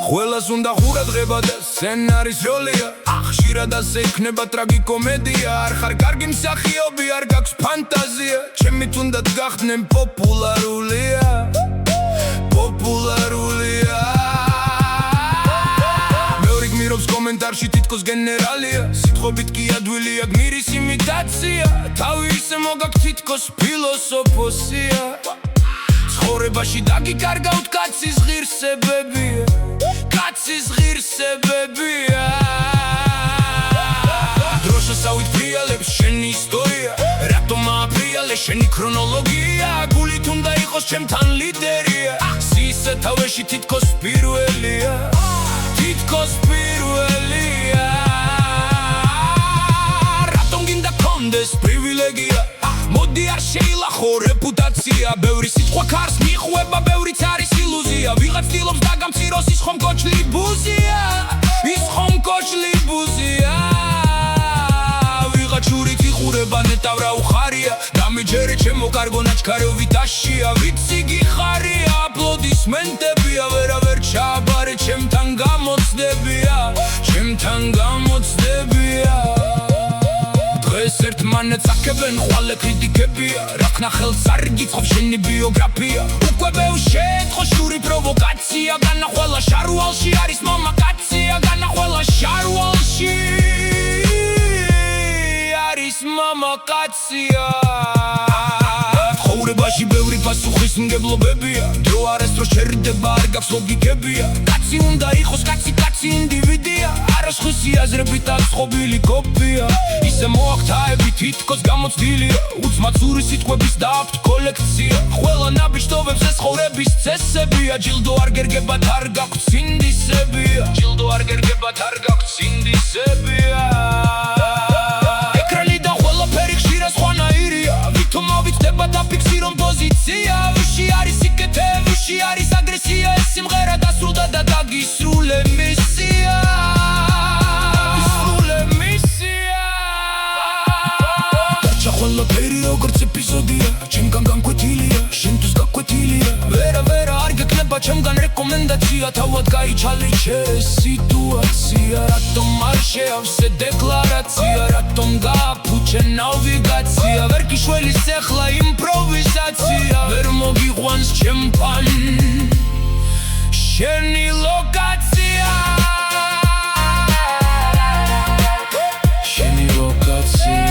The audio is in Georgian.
ყველას უნდა ყურადღება და სცენარის როლია ხშირად ასე იქნება ტრაგიკომედია არ ხარ კარგი მსახიობი არ გაქვს ფანტაზია ჩემი თუნდაც გახდნენ პოპულარულია მეორე გმირობს კომენტარში თითქოს გენერალია სიტყვებით კი ადვილია გმირის იმიტაცია თავი ისე მოგაქვს თითქოს ფილოსოფოსია ცხოვრებაში დაგიკარგავთ კაცის ღირსებებია კაცის ღირსებებია დროშასავით ფრიალებს შენი ისტორია რატომ ააფრიალე შენი ქრონოლოგია გულით უნდა იყოს ჩემთან ლიდერია სისე თავეში თითქოს პირველია თითქოს პირველია რატომ გინდა კონდეს პრივილეგია მოდი არ შეილახო რეპუტაცია ბევრი სიტყვა ქარს მიხვება ბევრიც არის ილუზია ვიღაც ცდილობს დაგამციროს ის ხომ კოჩლი ბუზია ის ხომ კოჩლი ბუზია ვიღაც შურით იხურება ნეტავრა უხარია დამიჯერე ჩემო კარგო ნაჩქარევით აშია ვიცი გიხარია აპლოდისმენტებია ვერავერ ჩაბარე ჩემთან გამოცდებია დღეს ერთმანეთს აქებენ ხვალე კრიტიკებია რა ქნახელს არ გიწყობს შენი ბიოგრაფია უკვე ბევრ შეეთხო შური პროვოკაცია განახველა შარვალში არის მამაკაცია განახველა შარვალში არის მამაკაცია ცხოვრებაში ბევრი პასუხისმგებლობებია დრო არასდროს შერიდება არ გაქვს ლოგიკებია კაცი უნდა იყოს კაცი ინდივიდია არასხვისი აზრებით აწყობილი კოპია ისე მოახთაები თითქოს გამოცდილია უცმაცური სიტყვების დააქვთ კოლექცია ყველა ნაბიჯდობებს ეს ცხოვრების წესებია ჯილდო არ გერგებათ არ გაქვთ სინდისებია ჯილდო არ გერგებათ არ გაქვთ სინდისებია ეკრანი და ყველაფერი ხშირად სხვანაირია ვითომ ავიცდება დაფიქსირონ პოზიცია ვიში არის სიკეთე ვიში არის აგრესია ეს სიმღერა დასრულდა და დაგისრულე მისია ყველაფერი როგორც ეპიზოდია ჩემგან განკვეთილია შენთვის გაკვეთილია ვერა არ გეკნება ჩემგან რეკომენდაცია თავად გაიჩალე ეს სიტუაცია რატომ არ შეავსე დეკლარაცია რატომ გააფუჩე ნავიგაცია ვერ გიშველის ახლა იმპროვიზაცია ვერ მოგიყვანს ჩემთან შენი ლოკაცია შენი ლოკაცია